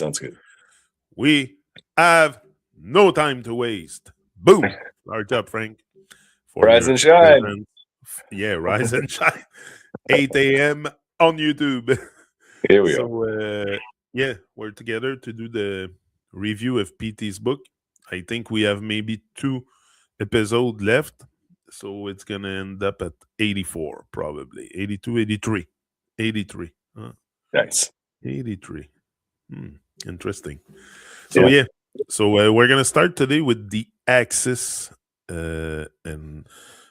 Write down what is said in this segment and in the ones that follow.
Sounds good. We have no time to waste. Boom. Start up, Frank. For Rise your and shine. presence. Yeah, rise and shine. 8 a.m. on YouTube. Here we are. So, yeah, we're together to do the review of PT's book. I think we have maybe 2 episodes left. So it's going to end up at 84, probably. 82, 83. 83. Nice. 83. Interesting. So, yeah. So we're going to start today with the axis. And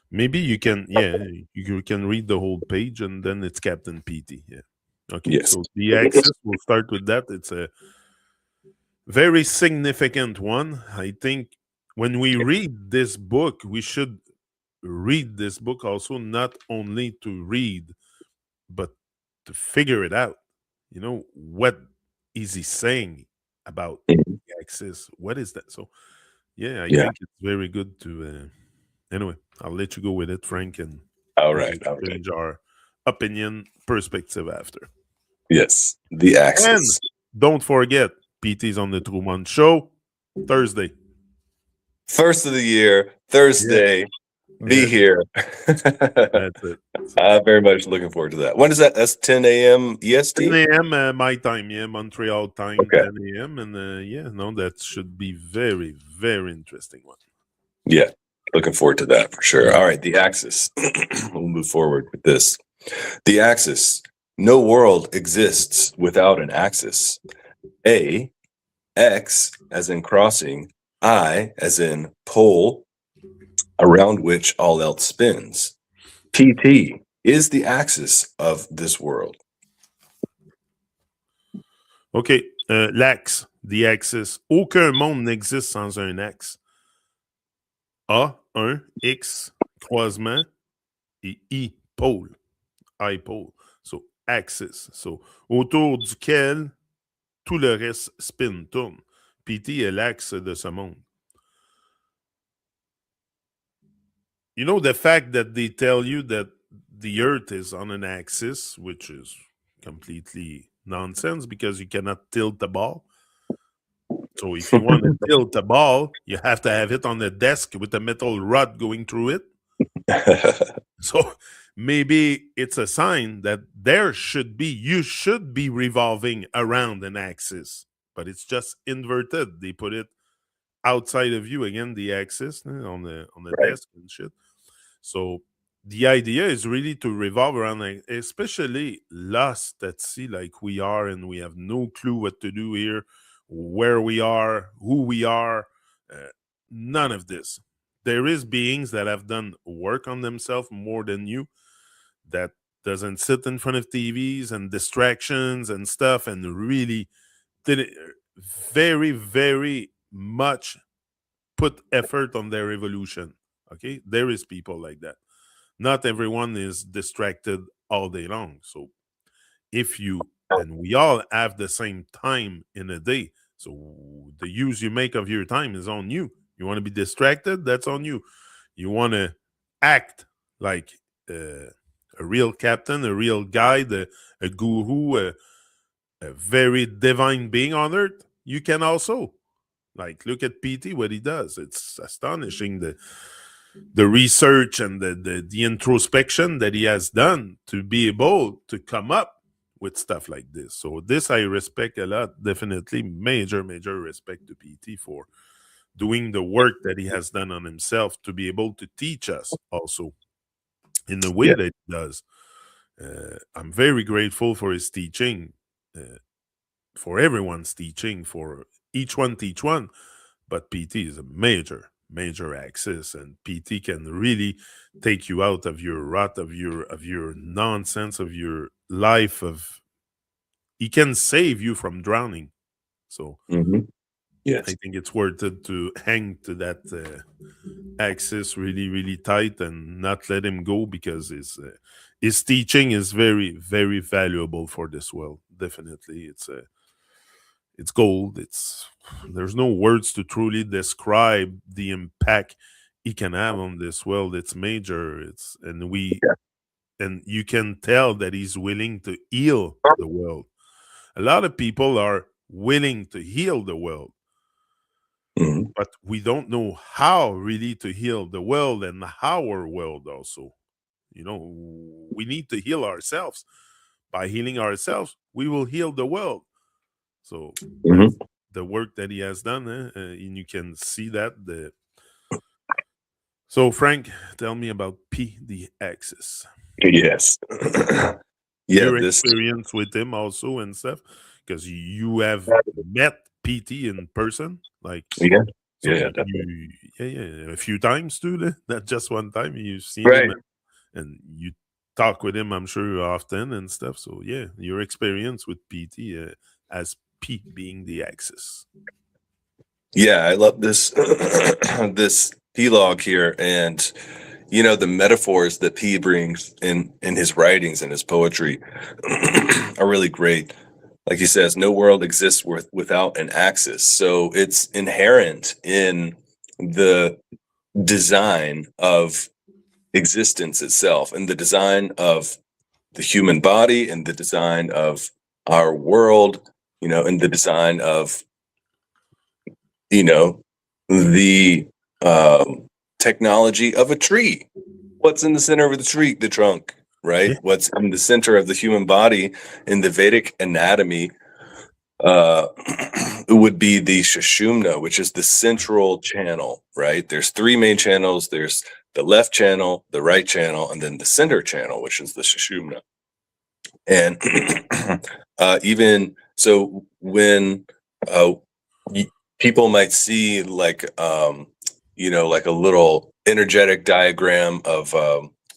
maybe you can read the whole page and then it's Captain PT. Yeah. Okay. Yes. So the axis, we'll start with that. It's a very significant one. I think when we read this book, we should read this book also not only to read, but to figure it out. What is he saying about Mhm. the axis? What is that? So, yeah, I Yeah. think it's very good to. Anyway, I'll let you go with it, Frank, and All we'll right. Okay. change our opinion perspective after. Yes. The And axis. don't forget, PT's on the Truman Show Thursday. First of the year, Thursday. Be Yeah. here. That's it. I'm very much looking forward to that. When is that? That's 10 a.m. EST? 10 a.m. My time, yeah, Montreal time, Okay. 10 a.m. And that should be very, very interesting one. Yeah. Looking forward to that for sure. All right. The axis. We'll move forward with this. The axis. No world exists without an axis. A, X as in crossing, I as in pole, around which all else spins. PT is the axis of this world. OK. L'axe, the axis. Aucun monde n'existe sans un axe. A, 1, X, croisement, et I, pôle. I, pôle. So, axis. So, autour duquel tout le reste spin, tourne. PT est l'axe de ce monde. The fact that they tell you that the Earth is on an axis, which is completely nonsense because you cannot tilt the ball. So if you want to tilt the ball, you have to have it on the desk with a metal rod going through it. So maybe it's a sign that you should be revolving around an axis, but it's just inverted. They put it outside of you again, the axis on the Right. desk and shit. So the idea is really to revolve around, especially lost at sea like we are, and we have no clue what to do here, where we are, who we are. None of this. There is beings that have done work on themselves more than you, that doesn't sit in front of TVs and distractions and stuff, and really did it very, very much put effort on their evolution. Okay, there is people like that. Not everyone is distracted all day long. So if you and we all have the same time in a day, so the use you make of your time is on you. You want to be distracted, that's on you. You want to act like a real captain, a real guide, a guru, a very divine being on earth, you can also. Like, look at PT, what he does. It's astonishing, the research and the introspection that he has done to be able to come up with stuff like this. So this I respect a lot. Definitely major respect to PT for doing the work that he has done on himself to be able to teach us also in the way that he does. I'm very grateful for his teaching, for everyone's teaching, for each one teach one. But PT is a major axis, and PT can really take you out of your rut, of your nonsense, of your life. He can save you from drowning. So Yes. I think it's worth it to hang to that axis really tight and not let him go, because his teaching is very, very valuable for this world. Definitely, it's gold. There's no words to truly describe the impact he can have on this world. It's major. And you can tell that he's willing to heal the world. A lot of people are willing to heal the world, Mhm. but we don't know how really to heal the world and our world also. We need to heal ourselves. By healing ourselves, we will heal the world. So that's Mhm. the work that he has done, and you can see that. So, Frank, tell me about P, the axis. Yes. Yeah, Your this. experience with him also and stuff, because you have met PT in person, like Yeah. so Yeah, definitely. a few times too, not just one time. You've seen him Right. and you talk with him, I'm sure, often and stuff. So yeah, your experience with PT as P being the axis. Yeah, I love this this P-log here, and the metaphors that P brings in his writings and his poetry are really great. Like he says, no world exists without an axis. So it's inherent in the design of existence itself, and the design of the human body, and the design of our world, and the design of you know, the technology of a tree. What's in the center of the tree? The trunk, right? Yeah, What's in the center of the human body in the Vedic anatomy uh, would be the Sushumna, which is the central channel, right? There's three main channels. There's the left channel, the right channel, and then the center channel, which is the Sushumna. And even so, when uh, people might see like a little energetic diagram of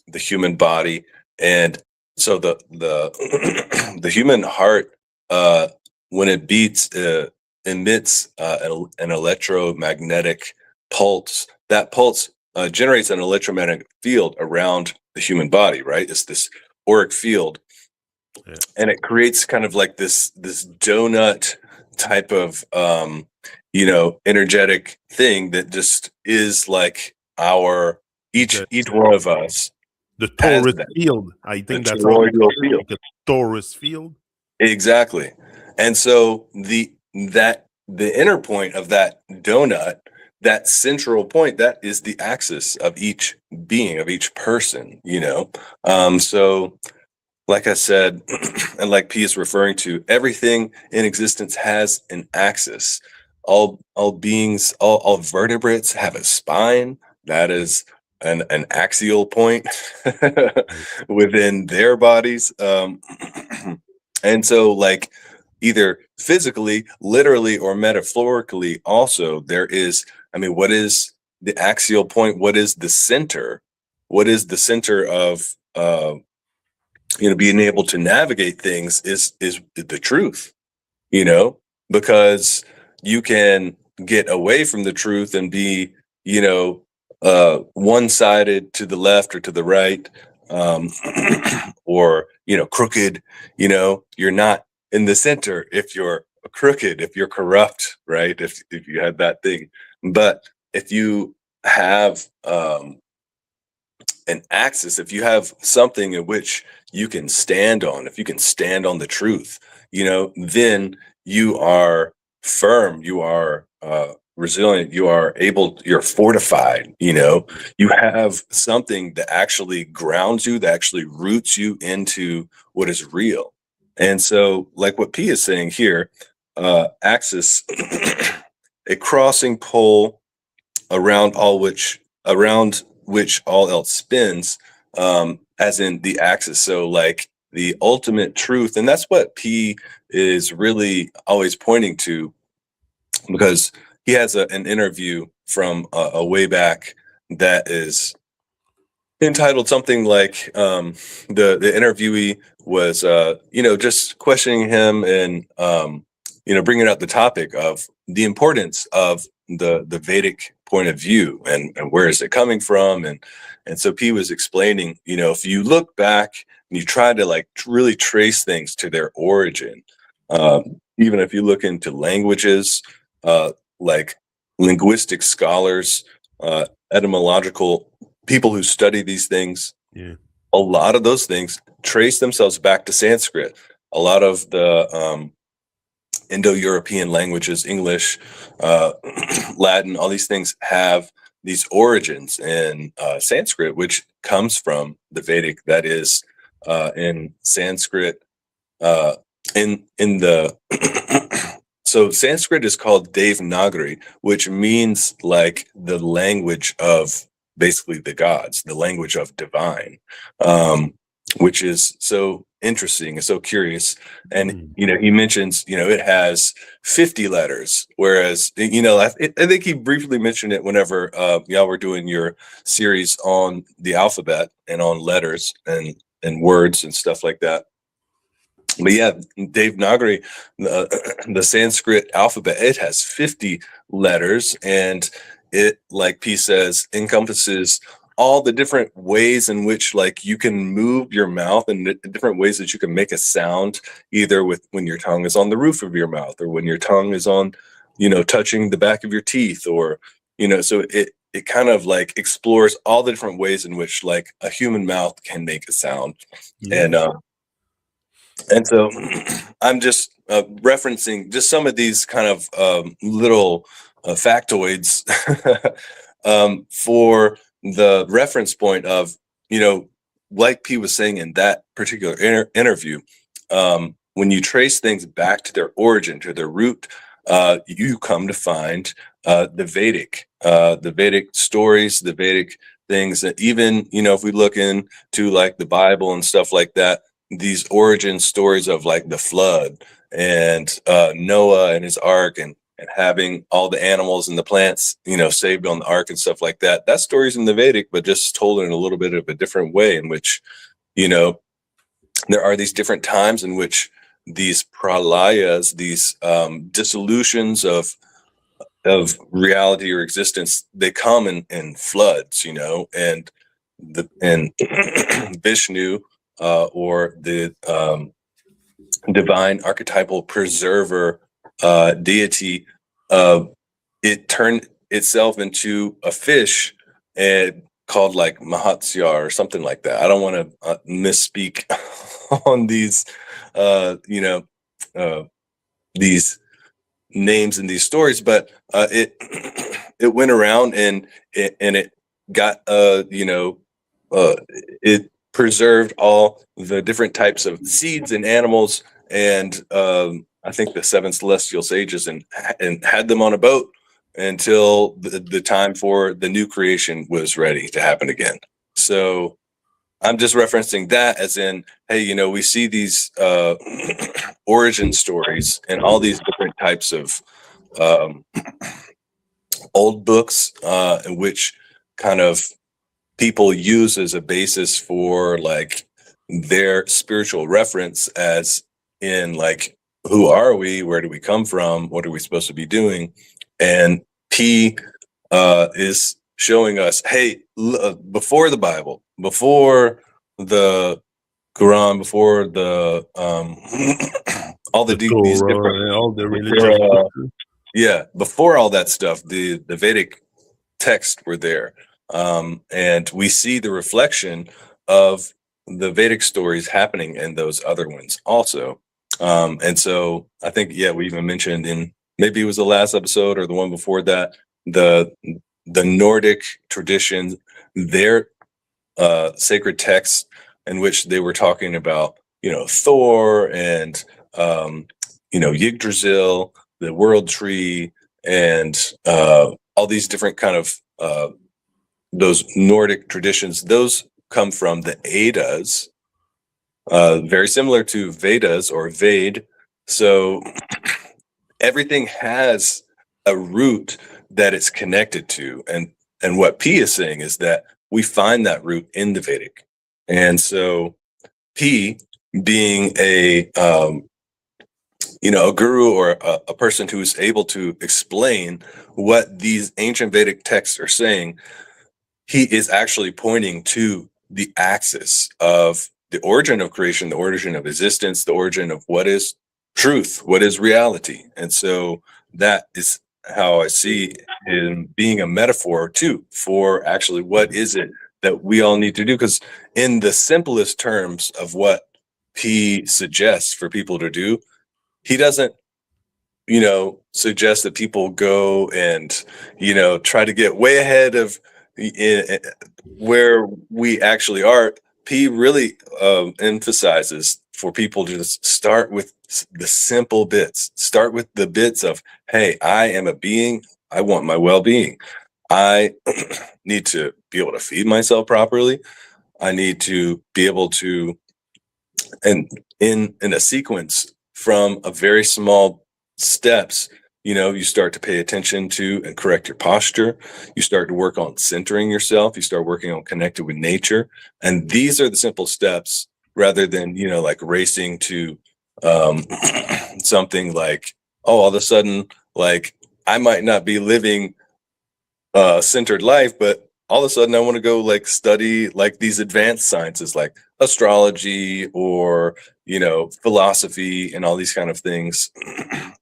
the human body, and so the the human heart, when it beats, emits an electromagnetic pulse. That pulse generates an electromagnetic field around the human body, right? It's this auric field, yeah. and it creates kind of like this donut type of energetic thing that just is like our each one of us The has torus that, field. I the think that's how you toroidal call it, field. like a torus field. Exactly. And so the inner point of that donut, that central point, that is the axis of each being, of each person. So like I said, and like P is referring to, everything in existence has an axis. All beings, all vertebrates have a spine. That is an axial point Right. within their bodies. And so, like, either physically, literally, or metaphorically, also, there is, I mean, what is the axial point? What is the center? What is the center of being able to navigate things is the truth, you know because you can get away from the truth and be you know one-sided to the left or to the right, um or crooked. You're not in the center if you're crooked, if you're corrupt, right? If you had that thing. But if you have an axis, if you have something in which you can stand on, if you can stand on the truth, then you are firm, you are resilient, you're fortified. You have something that actually grounds you, that actually roots you into what is real. And so, like what P is saying here, axis, a crossing pole around which all else spins, as in the axis. So like the ultimate truth, and that's what P is really always pointing to, because he has an interview from a way back that is entitled something like, the interviewee was just questioning him, and bringing up the topic of the importance of the Vedic point of view, and where is it coming from. And so P was explaining, if you look back and you try to like really trace things to their origin, even if you look into languages, like linguistic scholars, etymological people who study these things, Yeah. a lot of those things trace themselves back to Sanskrit. A lot of Indo-European languages, English, Latin, all these things have these origins in Sanskrit, which comes from the Vedic. That is, in Sanskrit, in the so Sanskrit is called Devanagari, which means like the language of basically the gods, the language of divine, which is so interesting and so curious. And he mentions it has 50 letters, whereas I think he briefly mentioned it whenever y'all were doing your series on the alphabet and on letters and words and stuff like that. But yeah, Devanagari, the Sanskrit alphabet, it has 50 letters, and it, like P says, encompasses all the different ways in which like you can move your mouth and the different ways that you can make a sound, either with when your tongue is on the roof of your mouth or when your tongue is on, touching the back of your teeth, or so it kind of like explores all the different ways in which like a human mouth can make a sound. Yeah. And so I'm just referencing just some of these kind of little factoids for the reference point of, like P was saying in that particular interview, when you trace things back to their origin, to their root, you come to find the Vedic stories, the Vedic things that even, if we look into like the Bible and stuff like that, these origin stories of like the flood and Noah and his ark and having all the animals and the plants, saved on the ark and stuff like that. That story's in the Vedic, but just told in a little bit of a different way, in which, there are these different times in which these pralayas, these dissolutions of reality or existence, they come in floods, and Vishnu, or the divine archetypal preserver deity, it turned itself into a fish and called like Mahatsya or something like that. I don't want to misspeak on these, these names and these stories, but it it went around and it got it preserved all the different types of seeds and animals, and I think the seven celestial sages, and had them on a boat until the time for the new creation was ready to happen again. So I'm just referencing that as in, hey, we see these origin stories and all these different types of old books, in which kind of people use as a basis for like their spiritual reference, as in like, who are we? Where do we come from? What are we supposed to be doing? And P is showing us, hey, before the Bible, before the Quran, before the all these different, all the religious books. before all that stuff, the Vedic texts were there, and we see the reflection of the Vedic stories happening in those other ones also. And so I think, we even mentioned in, maybe it was the last episode or the one before that, the Nordic tradition, their sacred texts, in which they were talking about, Thor and, Yggdrasil, the world tree, and all these different kind of those Nordic traditions. Those come from the Eddas, very similar to Vedas or Ved. So everything has a root that it's connected to, and what P is saying is that we find that root in the Vedic. And so P, being a guru or a person who's able to explain what these ancient Vedic texts are saying, he is actually pointing to the axis of the origin of creation, the origin of existence, the origin of what is truth, what is reality. And so that is how I see him being a metaphor too, for actually what is it that we all need to do. Because in the simplest terms of what P suggests for people to do, he doesn't suggest that people go and, try to get way ahead of where we actually are. P really emphasizes for people to just start with the simple bits. Start with the bits of, hey, I am a being. I want my well-being. I need to be able to feed myself properly. I need to be able to, and in a sequence from a very small steps, you start to pay attention to and correct your posture. You start to work on centering yourself. You start working on connecting with nature. And these are the simple steps rather than, like racing to um, something like, oh, all of a sudden, like I might not be living centered life, but all of a sudden I want to go like study like these advanced sciences like astrology or philosophy and all these kind of things,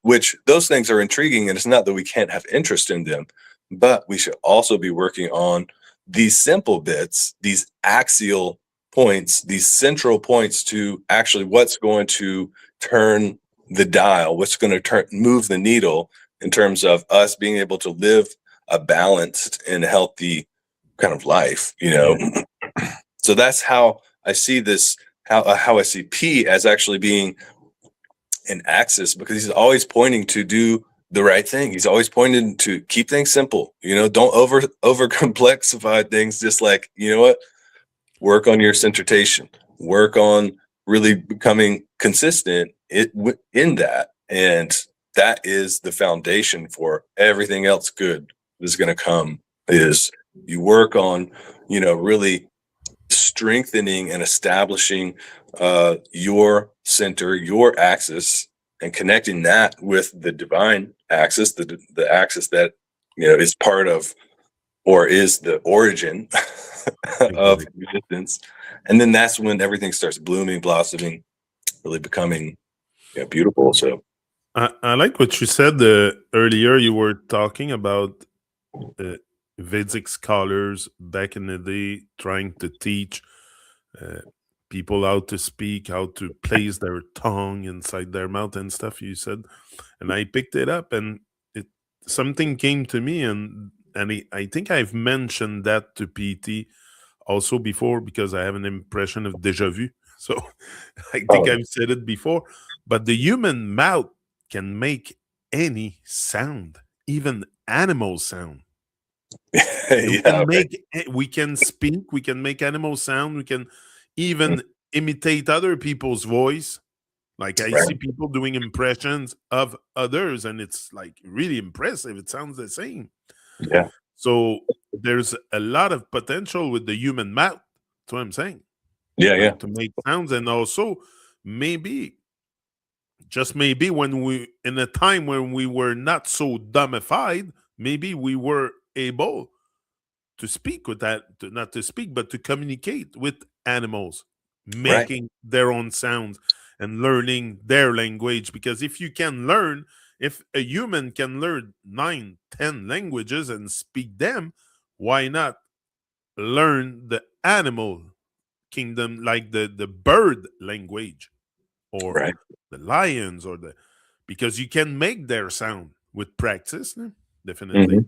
which those things are intriguing, and it's not that we can't have interest in them, but we should also be working on these simple bits, these axial points, these central points to actually what's going to turn the dial, what's going to move the needle in terms of us being able to live a balanced and healthy kind of life, So that's how I see this, how I see P as actually being an axis, because he's always pointing to do the right thing. He's always pointing to keep things simple, don't over complexify things. Just like, what, work on your centration, work on really becoming consistent in that. And that is the foundation for everything else good is going to come. Is you work on, really strengthening and establishing your center, your axis, and connecting that with the divine axis, the axis that is part of or is the origin of existence. And then that's when everything starts blooming, blossoming, really becoming beautiful. So I like what you said earlier. You were talking about Vedic scholars back in the day trying to teach uh, people how to speak, how to place their tongue inside their mouth and stuff. You said, and I picked it up, and it something came to me, and I think I've mentioned that to PT also before because I have an impression of déjà vu. So I think I've said it before, but the human mouth can make any sound, even animal sound. We can we can speak, we can make animal sound, we can even imitate other people's voice. Like I see people doing impressions of others, and it's like really impressive. It sounds the same. Yeah. So there's a lot of potential with the human mouth. That's what I'm saying. Yeah. Like to make sounds, and also maybe, just maybe, when we in a time when we were not so dumbified, maybe we were able to speak with that, not to speak, but to communicate with animals, making their own sounds and learning their language. Because if a human can learn 9, 10 languages and speak them, why not learn the animal kingdom, like the bird language or the lions or because you can make their sound with practice, definitely. Mm-hmm.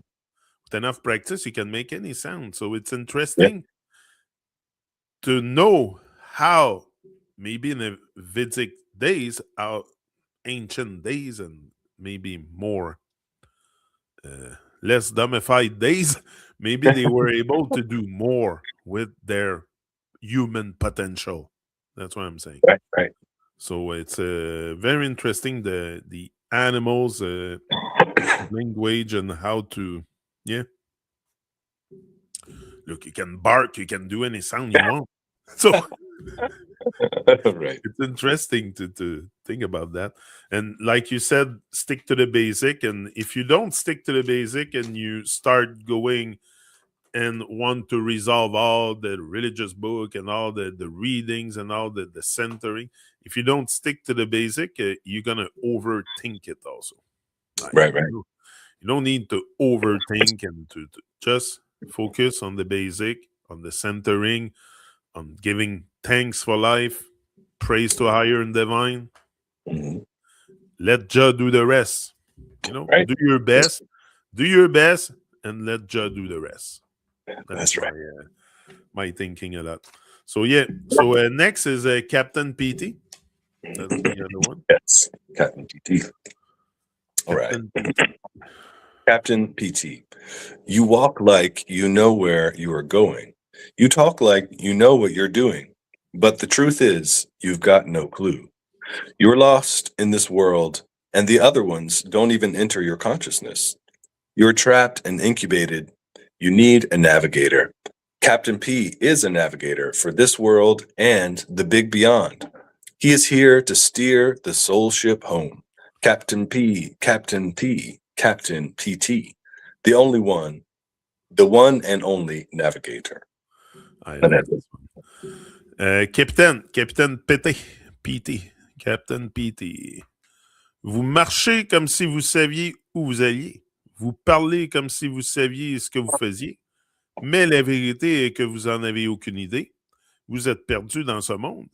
With enough practice, you can make any sound. So it's interesting to know how, maybe in the Vedic days, our ancient days, and maybe more less dumbified days, maybe they were able to do more with their human potential. That's what I'm saying. Right. So it's very interesting, the animals language, and how to, yeah. Look, you can bark, you can do any sound you want. So it's interesting to think about that. And like you said, stick to the basic. And if you don't stick to the basic and you start going and want to resolve all the religious book and all the readings and all the centering, if you don't stick to the basic, you're going to overthink it also. Right. You don't need to overthink, and to just focus on the basic, on the centering, on giving thanks for life, praise to higher and divine. Mm-hmm. Let Jah do the rest. Right. Do your best. Do your best and let Jah do the rest. That's right. My thinking a lot. So next is Captain PT. That's the other one. Yes. Captain PT. All right. Captain PT. Captain PT. You walk like you know where you are going. You talk like you know what you're doing. But the truth is, you've got no clue. You're lost in this world, and the other ones don't even enter your consciousness. You're trapped and incubated. You need a navigator. Captain P is a navigator for this world and the big beyond. He is here to steer the soul ship home. Captain P, Captain T, Captain PT, the only one, the one and only navigator. I And like that's it. this one. Captain PT. Captain PT. Vous marchez comme si vous saviez où vous alliez. Vous parlez comme si vous saviez ce que vous faisiez. Mais la vérité est que vous n'en avez aucune idée. Vous êtes perdu dans ce monde.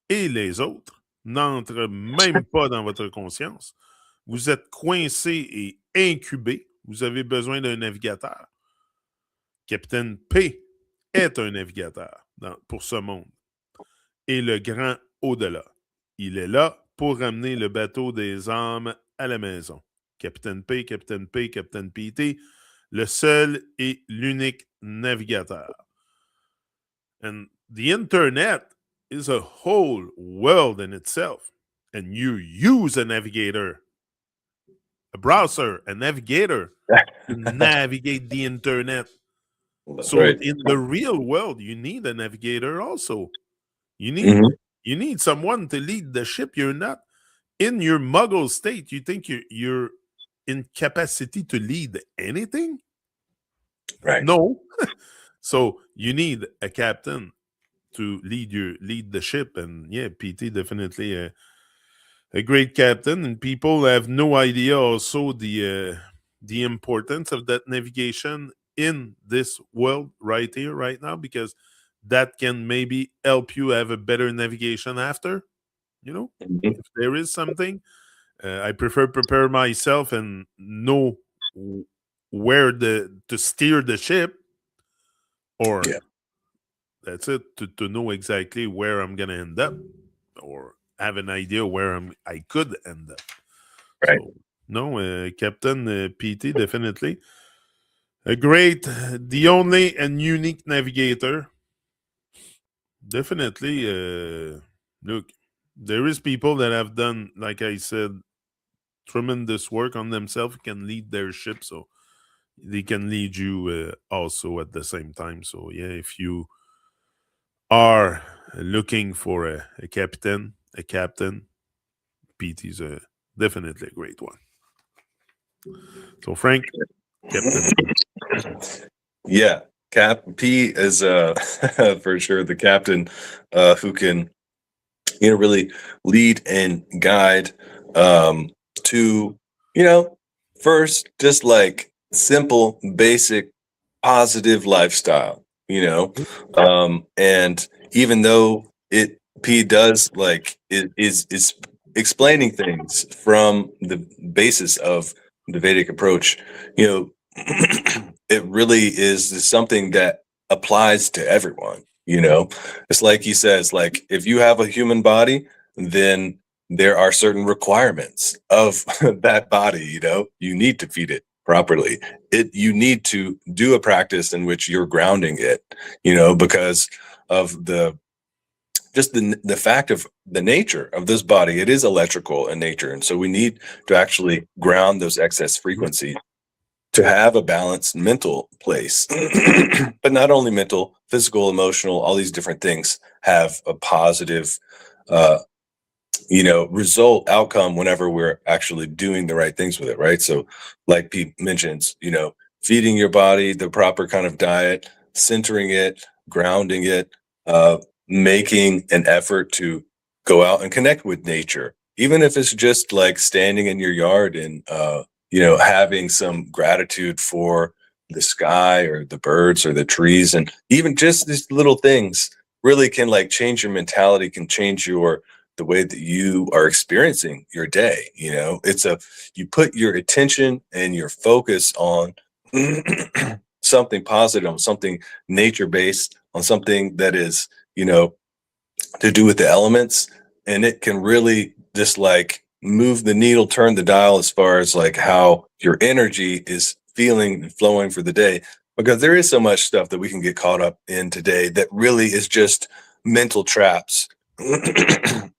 Et les autres n'entrent même pas dans votre conscience. Vous êtes coincé et incubé. Vous avez besoin d'un navigateur. Capitaine P est un navigateur pour ce monde. Et le grand au-delà. Il est là pour ramener le bateau des âmes à la maison. Capitaine P, Capitaine P, Capitaine PT, le seul et l'unique navigateur. And the internet is a whole world in itself. And you use a navigator, a browser, a navigator to navigate the internet. That's So right. in the real world, you need a navigator also. You need Mhm. you need someone to lead the ship. You're not in your muggle state. You think you're in capacity to lead anything? Right. No. So you need a captain to lead the ship, and yeah, PT definitely a great captain, and people have no idea also the importance of that navigation in this world right here, right now, because that can maybe help you have a better navigation after, Mhm. if there is something. I prefer prepare myself and know where to steer the ship, or Yeah. that's it, to know exactly where I'm gonna end up, or have an idea where I could end up. Right. So no, Captain PT definitely a great, the only and unique navigator. Definitely, look, there is people that have done, like I said, tremendous work on themselves, can lead their ship, so they can lead you also at the same time. So yeah, if you are looking for a captain, PT is definitely a great one. So Frank, Captain P. Yeah. Cap P is for sure the captain who can really lead and guide to first just like simple basic positive lifestyle, and even though it P does like it is explaining things from the basis of the Vedic approach, it really is something that applies to everyone. It's like he says, like, if you have a human body, then there are certain requirements of that body. You need to feed it properly. You need to do a practice in which you're grounding it, because of the fact of the nature of this body. It is electrical in nature, and so we need to actually ground those excess frequencies to have a balanced mental place. But not only mental, physical, emotional, all these different things have a positive result, outcome, whenever we're actually doing the right things with it, right? So like Pete mentions, feeding your body the proper kind of diet, centering it, grounding it, making an effort to go out and connect with nature, even if it's just like standing in your yard and having some gratitude for the sky or the birds or the trees, and even just these little things really can like change your mentality, can change your the way that you are experiencing your day. You put your attention and your focus on something positive, on something nature-based, on something that is, to do with the elements, and it can really just like move the needle, turn the dial as far as like how your energy is feeling and flowing for the day. Because there is so much stuff that we can get caught up in today that really is just mental traps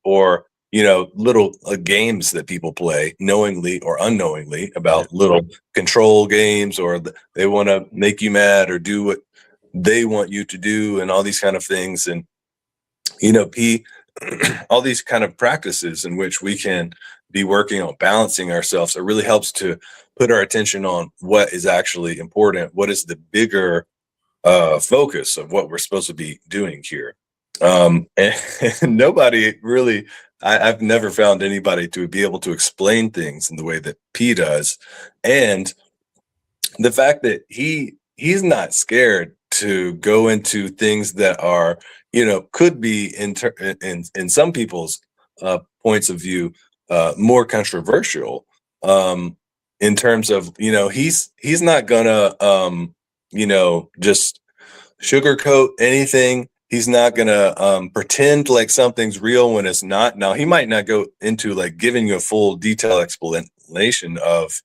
or little games that people play knowingly or unknowingly about little control games, or they want to make you mad or do what they want you to do and all these kind of things. And all these kind of practices in which we can be working on balancing ourselves, it really helps to put our attention on what is actually important, what is the bigger focus of what we're supposed to be doing here. And nobody really, I've never found anybody to be able to explain things in the way that P does. And the fact that he's not scared to go into things that are, could be in some people's points of view more controversial, in terms of, he's not gonna just sugarcoat anything. He's not gonna pretend like something's real when it's not. Now, he might not go into like giving you a full detailed explanation of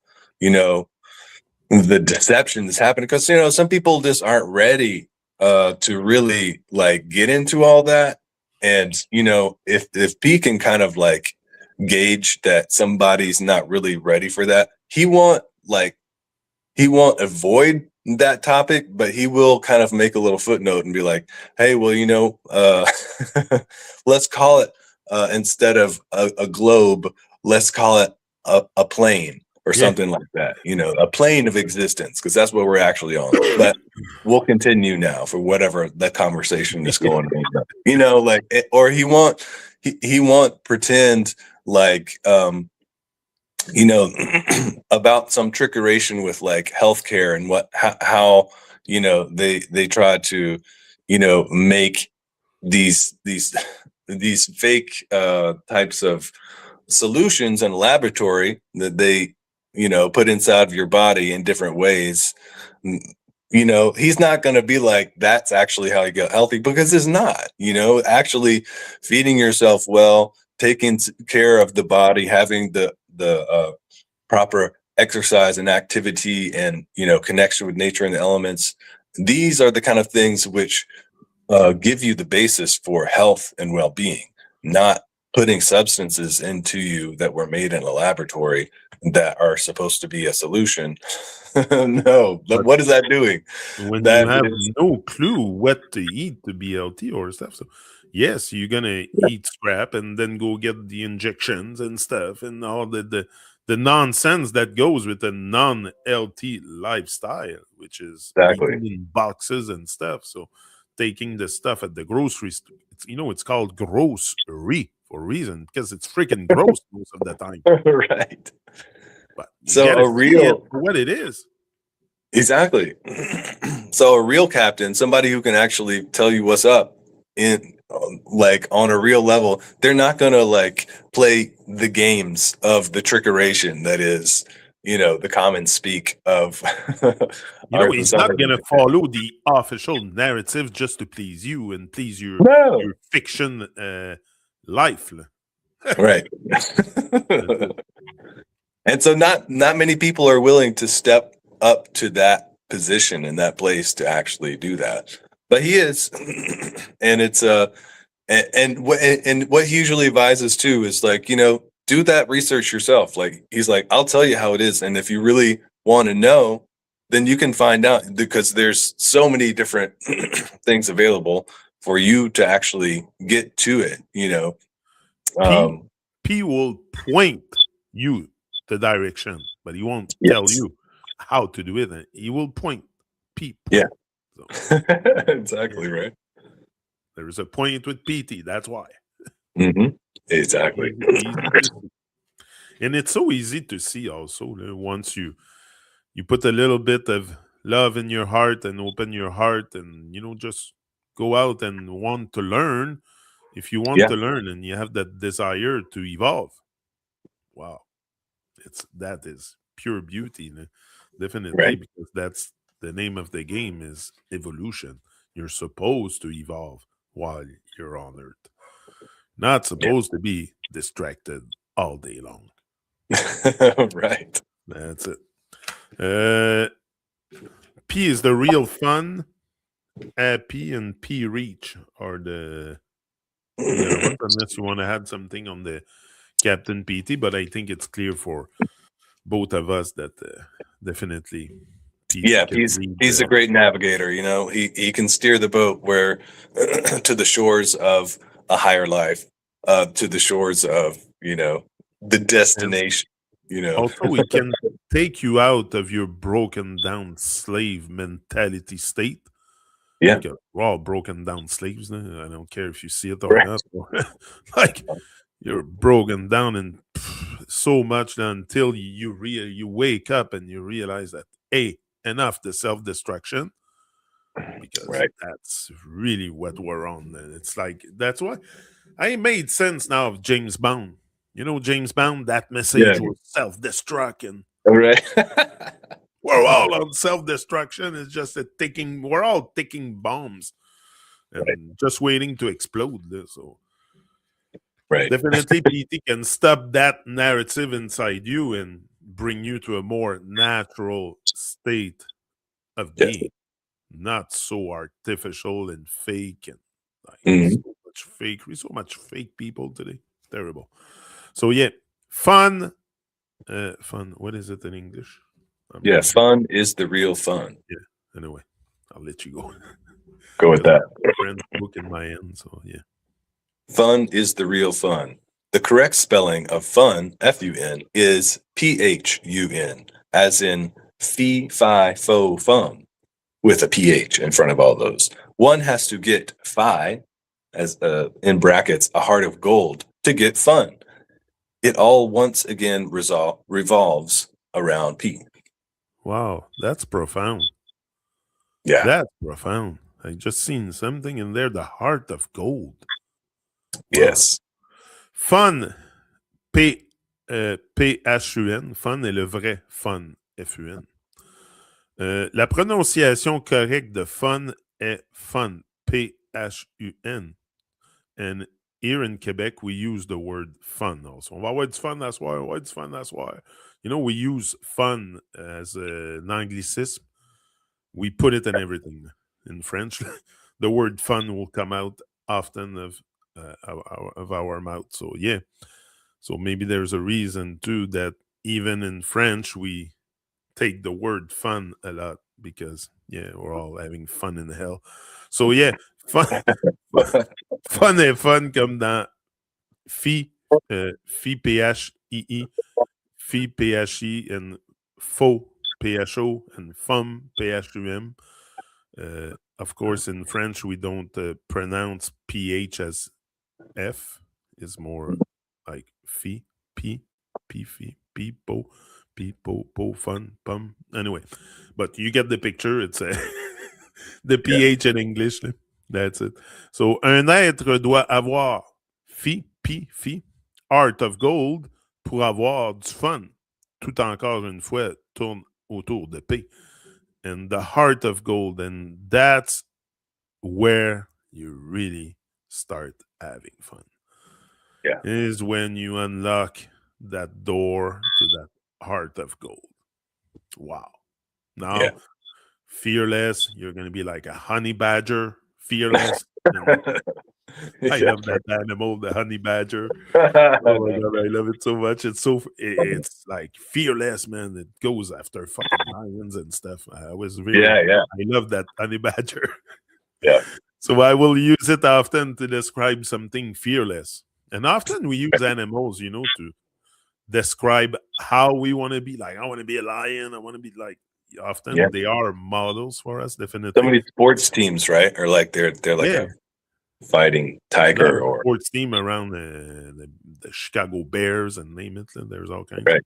the deception that's happening, because some people just aren't ready to really like get into all that. And if P can kind of like gauge that somebody's not really ready for that, he won't avoid that topic, but he will kind of make a little footnote and be like, hey, well, let's call it instead of a globe, let's call it a plane or something like that, a plane of existence, because that's what we're actually on. But we'll continue now for whatever that conversation is going on. Or he won't pretend like about some trickeration with like healthcare and how they try to make these fake types of solutions in a laboratory that they put inside of your body in different ways. He's not going to be like, that's actually how you get healthy, because it's not. Actually feeding yourself well, taking care of the body, having the proper exercise and activity, and connection with nature and the elements, these are the kind of things which give you the basis for health and well-being, not putting substances into you that were made in a laboratory that are supposed to be a solution. No, but what is that doing? When you have no clue what to eat to be healthy or stuff. So yes, you're gonna eat scrap and then go get the injections and stuff and all the nonsense that goes with a non-healthy lifestyle, which is Exactly. eating in boxes and stuff. So taking the stuff at the grocery store, it's called grocery for a reason, because it's freaking gross most of the time. Right. But you So gotta a see it real for what it is. Exactly. So a real captain, somebody who can actually tell you what's up in like on a real level, they're not going to like play the games of the trickeration that is, the common speak of our He's not society. gonna follow the official narrative just to please you and please your No. fiction life. Right. And so not many people are willing to step up to that position in that place to actually do that. But he is. And it's and what he usually advises too is like, do that research yourself. Like he's like, I'll tell you how it is, and if you really want to know, then you can find out, because there's so many different things available for you to actually get to it, P P will point you the direction, but he won't tell Yes. you how to do it. He will point. P point. Yeah. So, Exactly right. there is a point with PT. That's why. Exactly. Easy to see. And it's so easy to see also once you put a little bit of love in your heart and open your heart and just go out and want to learn. If you want Yeah. to learn and you have that desire to evolve, wow, that is pure beauty, definitely, Right. because that's the name of the game is evolution. You're supposed to evolve while you're on Earth, not supposed to be distracted all day long. Right. That's it. P is the real fun. P and P reach are the other ones, unless you want to add something on the Captain PT, but I think it's clear for both of us that definitely PT Yeah, can read he's a great navigator. He can steer the boat where to the shores of a higher life, to the shores of the and destination. You know, also it can take you out of your broken down slave mentality state, yeah, because we're all broken down slaves. I don't care if you see it or right, not. Like you're broken down and so much until you wake up and you realize that enough the self destruction, because right. that's really what we're on. And it's like that's why I made sense now of James Bond. James Bond, that Yeah, message was self destruct, and right. we're all on self destruction. It's just we're all ticking bombs Right, and just waiting to explode. So right. definitely, PT can stop that narrative inside you and bring you to a more natural state of Yes. being, not so artificial and fake and like Mhm. so much fake. We so much fake people today. Terrible. So yeah, fun. Fun. What is it in English? I'm Yeah, losing. fun is the real fun. Yeah. Anyway, I'll let you go Go with because I that. have a French book in my hand. So yeah. Fun is the real fun. The correct spelling of fun, Fun, is Phun, as in fee, fi, fo, fum, with a PH in front of all those. One has to get phi, as in brackets, a heart of gold, to get fun. It all once again revolves around P. Wow, that's profound. Yeah. That's profound. I just seen something in there. The heart of gold. Wow. Yes. Fun. Phun. Fun est le vrai fun. Fun. La prononciation correcte de fun est fun. Phun. And here in Quebec, we use the word fun also. On va avoir du fun à soir. On va avoir du fun à soir. We use fun as an anglicism. We put it in everything in French. The word fun will come out often of our mouth. So, yeah. So maybe there's a reason too that even in French, we take the word fun a lot because, yeah, we're all having fun in hell. So, yeah, fun, fun et fun comme dans phi, P-H-I-I, phi, P-H-I, and faux, P-H-O, and fum, P-H-U-M. Of course, in French, we don't pronounce PH as F. It's more like phi, phi, po, fun, pum. Anyway, but you get the picture. It's the Yeah. PH in English. That's it. So, un être doit avoir phi, heart of gold, pour avoir du fun. Tout encore une fois, tourne autour de P. And the heart of gold, and that's where you really start having fun. Yeah. Is when you unlock that door to that heart of gold. Wow. Yeah. Now, fearless, you're going to be like a honey badger, fearless. And I Yeah. love that animal, the honey badger. Oh my god, I love it so much. It's like fearless, man. It goes after fucking lions and stuff. Yeah. Yeah. I love that honey badger. Yeah. So I will use it often to describe something fearless. And often we use animals, to describe how we want to be. Like, I want to be a lion. I want to be like, Yeah. often they are models for us, So definitely. many sports teams, right? Or like they're like Yeah. a fighting A lot tiger of or sports team around the Chicago Bears and name it. There's all kinds. right.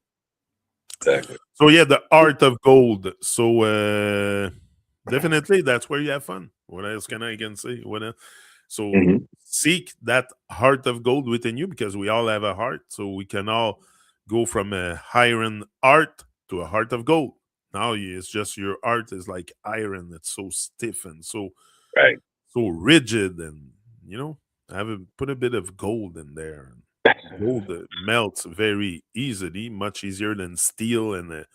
Exactly. So yeah, the art of gold. So definitely that's where you have fun. What else can I say? What else? So Mhm. seek that heart of gold within you, because we all have a heart. So we can all go from a iron heart to a heart of gold. Now it's just your heart is like iron. It's so stiff and Right. so rigid, and put a bit of gold in there. Gold melts very easily, much easier than steel and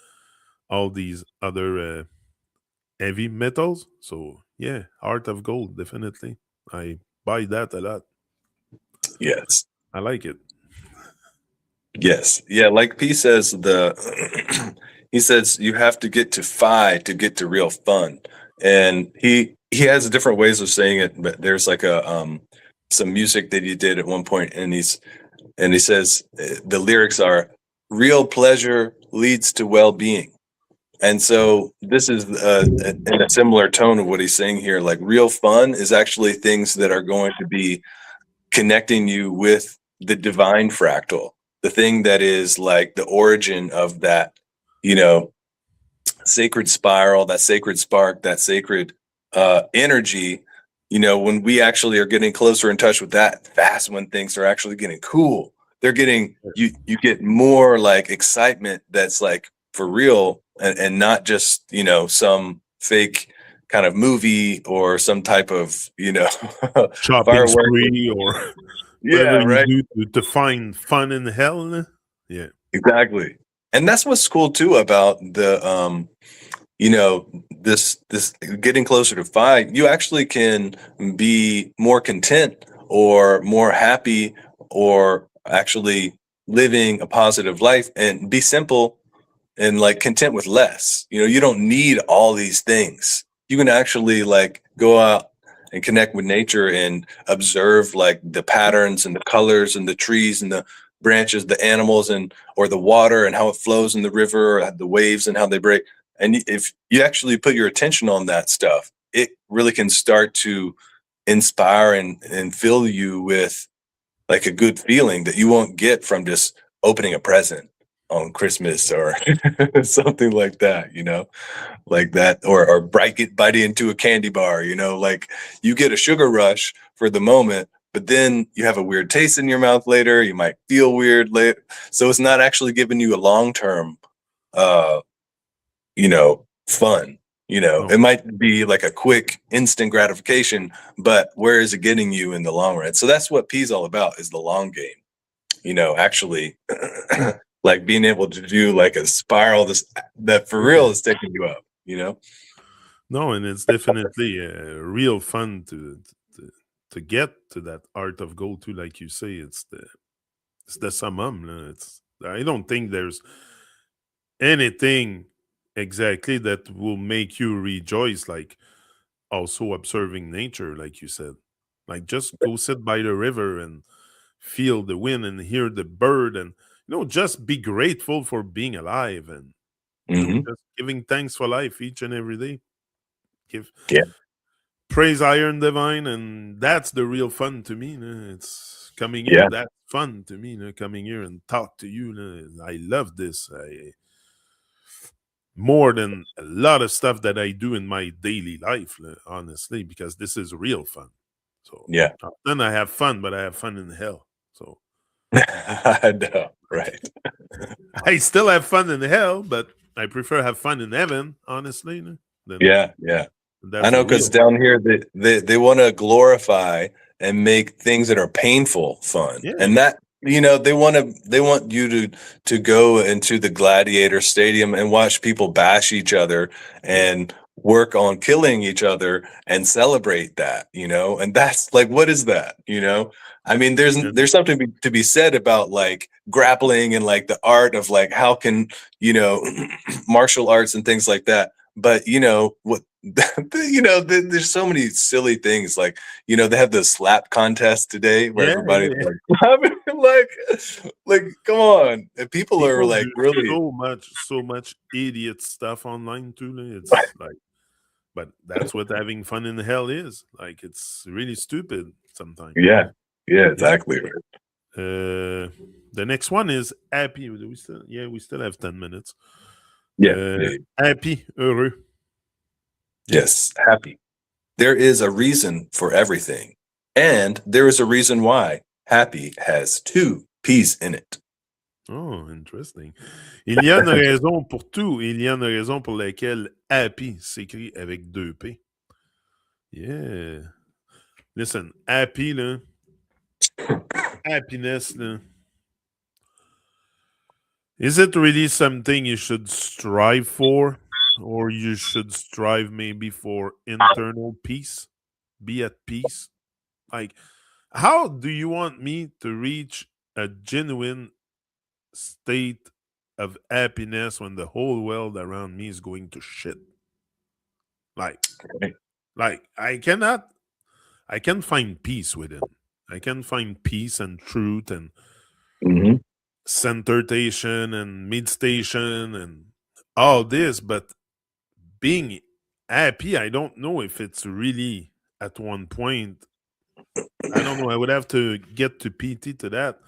all these other heavy metals. So yeah, heart of gold, definitely. I buy that a lot. Yes. I like it. Yes. Yeah. Like P says, he says you have to get to phi to get to real fun, and he has different ways of saying it. But there's like a some music that he did at one point, and he says the lyrics are real pleasure leads to well-being. And so this is in a similar tone of what he's saying here. Like real fun is actually things that are going to be connecting you with the divine fractal, the thing that is like the origin of that, you know, sacred spiral, that sacred spark, that sacred energy. You know, when we actually are getting closer in touch with that, that's when things are actually getting cool. They're getting you get more like excitement that's like for real, and not just, you know, some fake kind of movie or some type of, you know, Shopping firework. spree or whatever Yeah, you right. do to find fun in hell. Yeah. Exactly. And that's what's cool too about the you know, this getting closer to phi. You actually can be more content or more happy, or actually living a positive life and be simple and like content with less. You know, you don't need all these things. You can actually like go out and connect with nature and observe like the patterns and the colors and the trees and the branches, the animals, and or the water and how it flows in the river, or the waves and how they break. And if you actually put your attention on that stuff, it really can start to inspire and fill you with like a good feeling that you won't get from just opening a present on Christmas or something like that, you know, like that, or biting into a candy bar, you know, like you get a sugar rush for the moment, but then you have a weird taste in your mouth later. You might feel weird later. So it's not actually giving you a long-term, uh, you know, fun. You know, No. it might be like a quick instant gratification, but where is it getting you in the long run? So that's what P's all about, is the long game. You know, actually like being able to do like a spiral that for real is taking you up, you know? No, and it's definitely real fun to get to that art of gold too. Like you say, it's the summum. It's I don't think there's anything exactly that will make you rejoice like also observing nature, like you said. Like just go sit by the river and feel the wind and hear the bird, and just be grateful for being alive, and Hmm. just giving thanks for life each and every day. Give Yeah. praise iron divine, and that's the real fun to me. It's coming here, Yeah. that's fun to me. Coming here and talk to you. I love this. I more than a lot of stuff that I do in my daily life, honestly, because this is real fun. So Yeah. then I have fun, but I have fun in hell. So I know. Right. I still have fun in hell, but I prefer have fun in heaven, honestly, than Yeah. Yeah. I that's the know, because real down fun. here they want to glorify and make things that are painful fun, Yeah, and that, you know, they want you to go into the gladiator stadium and watch people bash each other yeah, and work on killing each other and celebrate that, you know. And that's like, what is that, you know? I mean, and there's something to be said about like grappling and like the art of like how can, you know, martial arts and things like that. But you know what, you know, there's so many silly things, like, you know, they have the slap contest today where yeah, yeah, everybody's yeah. like like come on. And people are People like do really so much idiot stuff online too. It's like, but that's what having fun in hell is. Like, it's really stupid sometimes. yeah, yeah, Yeah. exactly right. The next one is happy. We still have 10 minutes. Yeah, yeah, Happy, heureux. Yeah. yes, happy. There is a reason for everything. And there is a reason why happy has 2 P's in it. Oh, interesting. Il y a une raison pour tout. Il y a une raison pour laquelle happy s'écrit avec 2 P. Yeah. Listen, happy, là. Happiness, là. Is it really something you should strive for? Or you should strive maybe for internal peace? Be at peace? Like, how do you want me to reach a genuine state of happiness when the whole world around me is going to shit? Like, Right. like I can find peace within. I can find peace and truth and Mhm. centration and meditation and all this, but being happy, I don't know if it's really at one point. I don't know. I would have to get to PT to that,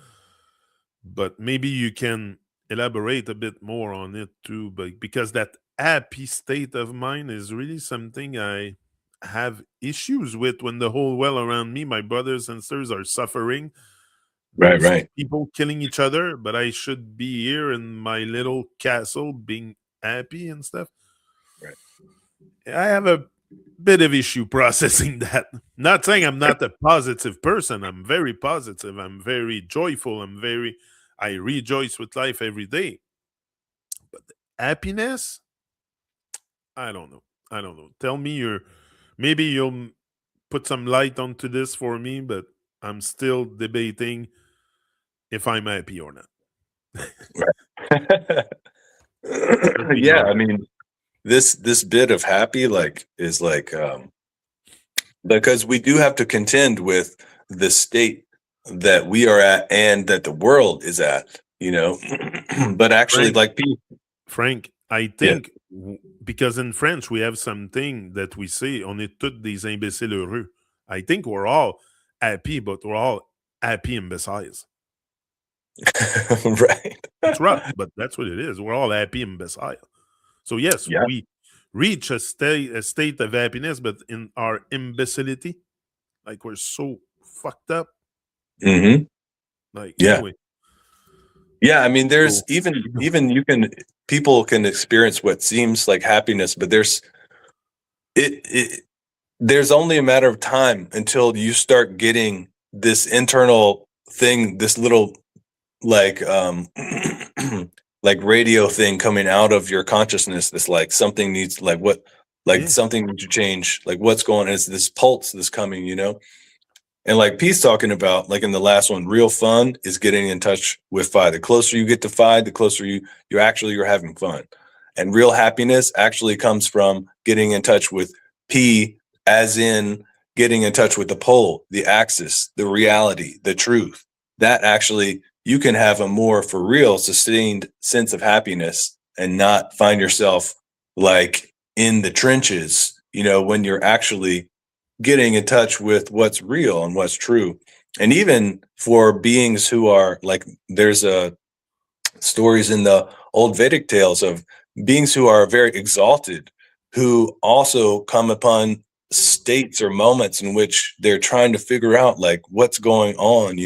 but maybe you can elaborate a bit more on it too. But because that happy state of mind is really something I have issues with when the whole world around me, my brothers and sisters, are suffering. Right, There's right. people killing each other, but I should be here in my little castle being happy and stuff. Right. I have a bit of issue processing that. Not saying I'm not a positive person. I'm very positive. I'm very joyful. I rejoice with life every day. But happiness, I don't know. I don't know. Tell me maybe you'll put some light onto this for me, but I'm still debating if I'm happy or not. Let me Yeah, know. I mean, this bit of happy is because we do have to contend with the state that we are at and that the world is at, but actually Frank, Frank, I yeah. think because in French we have something that we say, on est tous des imbéciles heureux. I think we're all happy, but we're all happy imbeciles. Right. It's rough, but that's what it is. We're all happy imbecile. So yes, Yeah. we reach a state of happiness, but in our imbecility, like we're so fucked up. Hmm. Like Yeah. anyway. Yeah, I mean, there's So, even people can experience what seems like happiness, but there's only a matter of time until you start getting this internal thing, this little like like radio thing coming out of your consciousness. That's like something needs yeah. something needs to change. Like what's going on? It's this pulse that's coming, And like Pete's talking about, like in the last one, real fun is getting in touch with Phi. The closer you get to Phi, the closer you're having fun. And real happiness actually comes from getting in touch with P, as in getting in touch with the pole, the axis, the reality, the truth. That actually, you can have a more for real sustained sense of happiness and not find yourself like in the trenches, when you're actually getting in touch with what's real and what's true. And even for beings who are like, there's stories in the old Vedic tales of beings who are very exalted, who also come upon states or moments in which they're trying to figure out like what's going on,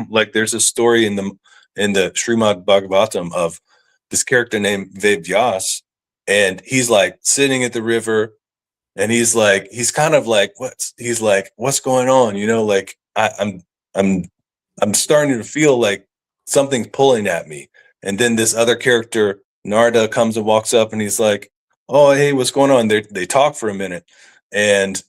like there's a story in the Srimad Bhagavatam of this character named Vedyas, and he's like sitting at the river, and he's kind of like, what's going on, like I'm starting to feel like something's pulling at me. And then this other character Narda comes and walks up, and he's like, oh, hey, what's going on? They talk for a minute, and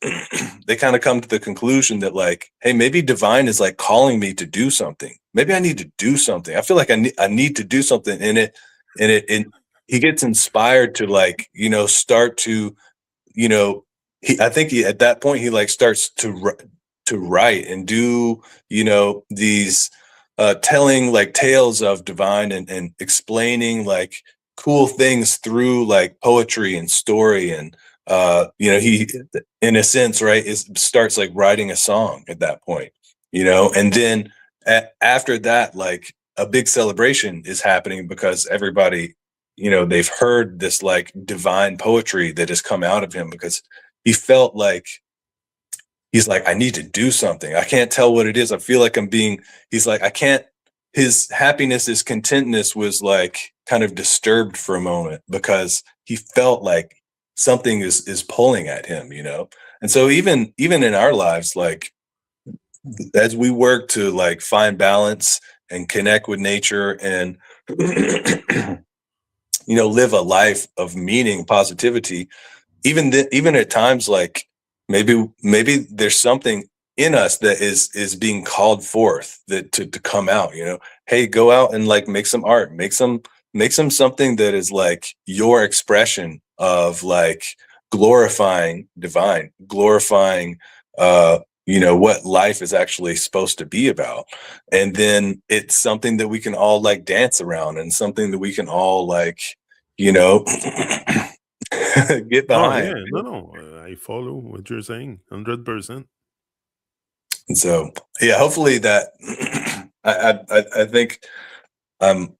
they kind of come to the conclusion that like, hey, maybe divine is like calling me to do something. Maybe I need to do something. I feel like I need to do something in it. And he gets inspired to like, start to, I think at that point he like starts to write and do, these telling like tales of divine, and explaining like cool things through like poetry and story. And he, in a sense, right, starts like writing a song at that point, and then after that, like a big celebration is happening because everybody, they've heard this like divine poetry that has come out of him, because he felt like he's like, I need to do something. I can't tell what it is. I feel like he's like, I can't, his happiness, his contentness was like kind of disturbed for a moment because he felt like something is pulling at him, And so even in our lives, like as we work to like find balance and connect with nature and live a life of meaning, positivity, even at times, like maybe there's something in us that is being called forth that to come out, hey, go out and like make some art, make some something that is like your expression of like glorifying divine, glorifying what life is actually supposed to be about. And then it's something that we can all like dance around, and something that we can all like get Oh yeah, behind. no, I follow what you're saying, 100%. And so, yeah, hopefully that I think I'm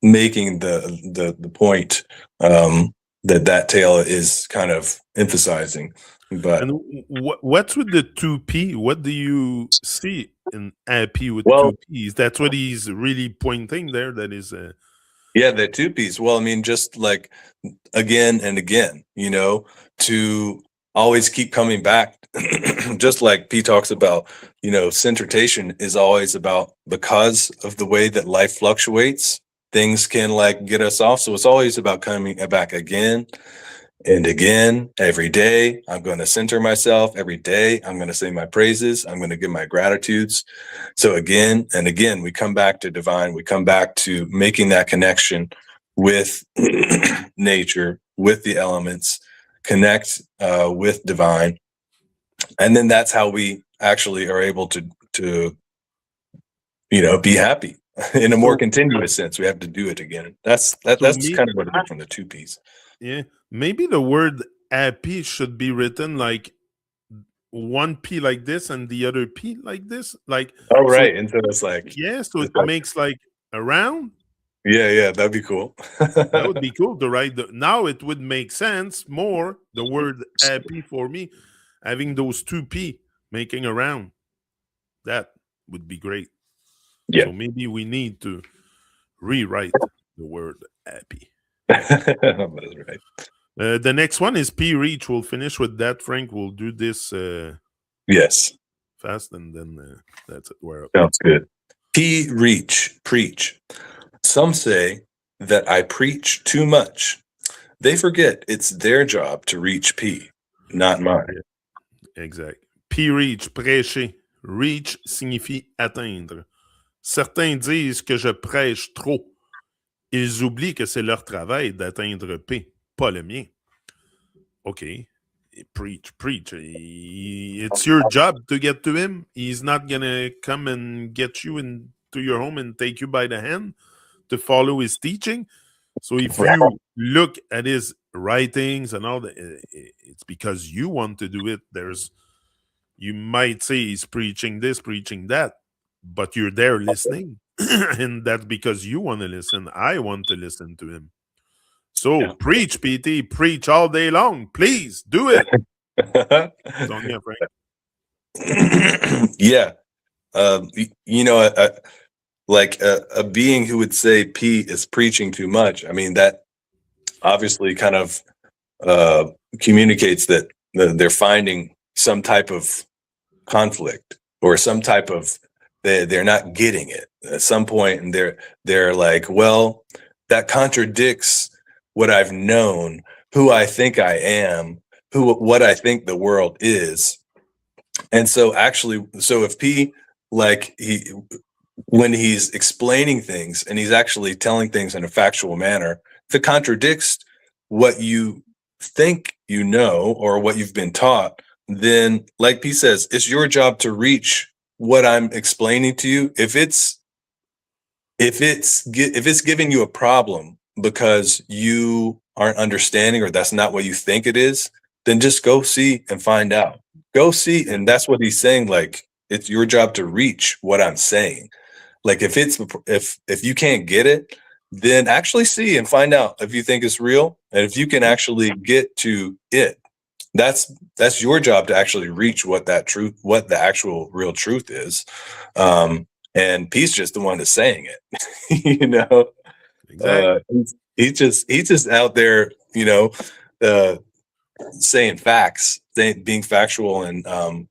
making the point that tale is kind of emphasizing. But And what's with the 2P? What do you see in happy with well, 2Ps? That's what he's really pointing there. That is, yeah, the two piece. Well, I mean, just like again and again, to always keep coming back. Just like P talks about, centration is always about, because of the way that life fluctuates, things can like get us off. So it's always about coming back again and again. Every day I'm going to center myself. Every day I'm going to say my praises. I'm going to give my gratitudes. So again and again, we come back to divine. We come back to making that connection with nature, with the elements, connect with divine. And then that's how we actually are able to be happy in a more continuous sense. We have to do it again. That's kind of what it is from the 2Ps. Yeah, maybe the word happy should be written like one P like this and the other P like this. Like, Oh, so, right. And so it's like, yeah, so it makes like a round. yeah, that'd be cool. That would be cool to write. Now it would make sense more, the word happy for me, having those 2P making a round. That would be great. Yeah. So maybe we need to rewrite the word happy. That's right. The next one is P reach. We'll finish with that, Frank. We'll do this Yes. fast, and then that's it. We're up. Sounds good. P reach, preach. Some say that I preach too much. They forget it's their job to reach P, not mine. Yeah, exact. P reach, prêcher. Reach signifie atteindre. Certains disent que je prêche trop. Ils oublient que c'est leur travail d'atteindre P, pas le mien. Okay, preach. It's your job to get to him. He's not gonna come and get you into your home and take you by the hand to follow his teaching. So if you look at his writings and all that, it's because you want to do it. You might say he's preaching this, preaching that, but you're there listening. And that's because you want to listen. I want to listen to him. So preach, PT, preach all day long. Please do it. On you, Frank. Yeah. Like a being who would say P is preaching too much. I mean, that obviously kind of communicates that they're finding some type of conflict, or some type of they're not getting it at some point, and they're like, well, that contradicts what I've known, who I think I am, what I think the world is. And so if P, like, when he's explaining things and he's actually telling things in a factual manner, if it contradicts what you think you know or what you've been taught, then, like P says, it's your job to reach what I'm explaining to you. If it's giving you a problem because you aren't understanding, or that's not what you think it is, then just go see and find out. Go see, and that's what he's saying. Like, it's your job to reach what I'm saying. Like, if you can't get it, then actually see and find out if you think it's real, and if you can actually get to it. that's your job to actually reach what the actual real truth is. And P's just the one that's saying it. You know, Exactly. he's just out there, saying facts, being factual and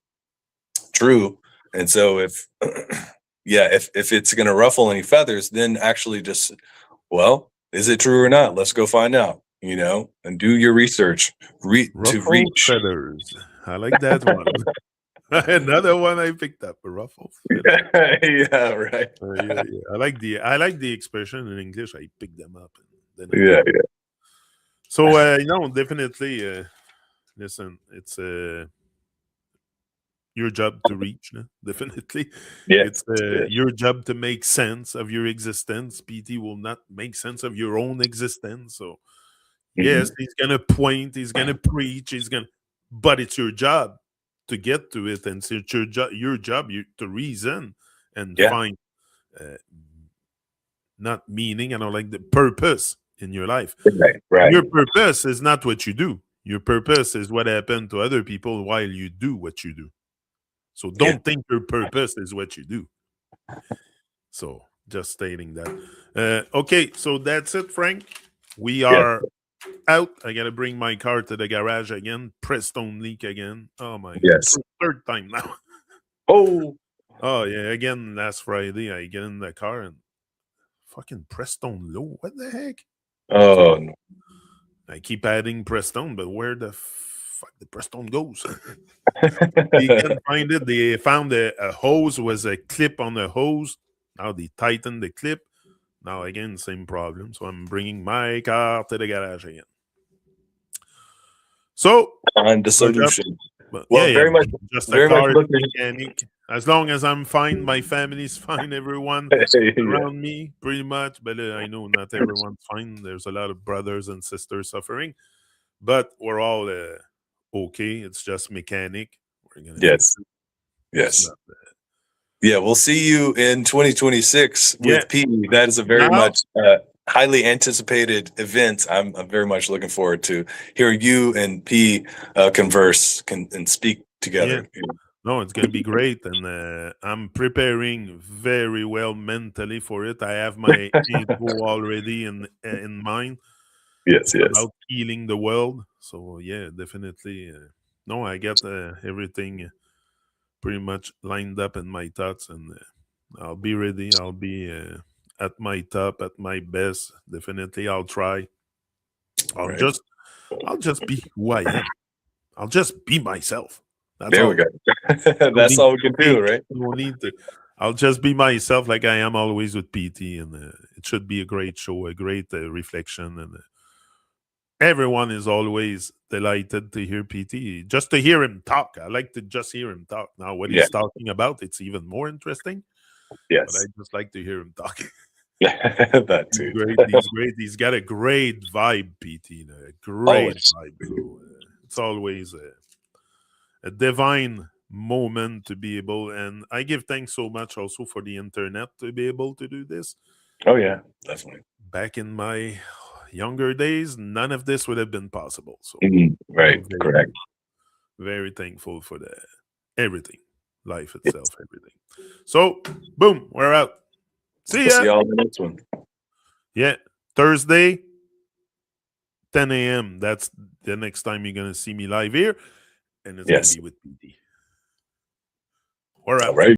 true. And so if if it's going to ruffle any feathers, then actually just, well, is it true or not? Let's go find out, and do your research to Ruffled reach. feathers. I like that one. Another one I picked up. A ruffled feathers. Yeah, right. Yeah. I like the expression in English. I pick them up and then I Yeah, get them. So definitely. Listen, it's your job to reach. No? Definitely, yeah, it's your job to make sense of your existence. PT will not make sense of your own existence. So yes, Mhm. he's gonna point, he's gonna preach, but it's your job to get to it, and it's your job to reason and Yeah, find uh, not meaning. I don't like the purpose in your life. right. Your purpose is not what you do. Your purpose is what happened to other people while you do what you do. So Yeah, don't think your purpose is what you do. So just stating that. Okay, so that's it, Frank. We yeah, are out. I gotta bring my car to the garage again. Prestone leak again. Oh my god. yes. Third time now. Oh, Oh yeah, again last Friday I get in the car and fucking Prestone low. What the heck? So oh, no. I keep adding Prestone, but where the fuck the Prestone goes? They can't find it. They found a hose was a clip on the hose. Now they tighten the clip. Now again, same problem. So I'm bringing my car to the garage again. So Find the good job. solution. But Well, yeah, just a very much car looking. mechanic. As long as I'm fine, my family's fine. Everyone Yeah, around me, pretty much. But I know not everyone's fine. There's a lot of brothers and sisters suffering, but we're all okay. It's just mechanic. We're gonna fix yes, it. It's yes. not. Yeah, we'll see you in 2026 Yeah. with P. That is a very Now, much highly anticipated event. I'm very much looking forward to hearing you and P converse and speak yeah. together. No, it's gonna be great, and I'm preparing very well mentally for it. I have my info already in mind. Yes, It's yes. about healing the world. So yeah, definitely. No, I get everything pretty much lined up in my thoughts, and I'll be ready. I'll be at my top, at my best. Definitely, I'll try. I'll Right. just, I'll just be who I am. I'll just be myself. That's There we all. go. No That's need all we to can do, fake. right? No need to. I'll just be myself, like I am always with PT, and it should be a great show, a great reflection, and everyone is always delighted to hear PT. Just to hear him talk, I like to just hear him talk. Now, what Yeah. he's talking about, it's even more interesting. But I Yes. just like to hear him talk. That He's too. great. He's great. He's got a great vibe, PT. A great Always. vibe, bro. It's always a divine moment to be able, and I give thanks so much also for the internet to be able to do this. Oh yeah, definitely. Back in my younger days, none of this would have been possible. So Mhm. Right. I'm very, Correct. very thankful for the everything, life itself, everything. So, boom, we're out. See We'll see ya. y'all in the next one. Yeah, Thursday, 10 a.m. That's the next time you're gonna see me live here, and it's gonna Yes. be with PD. We're All out. right.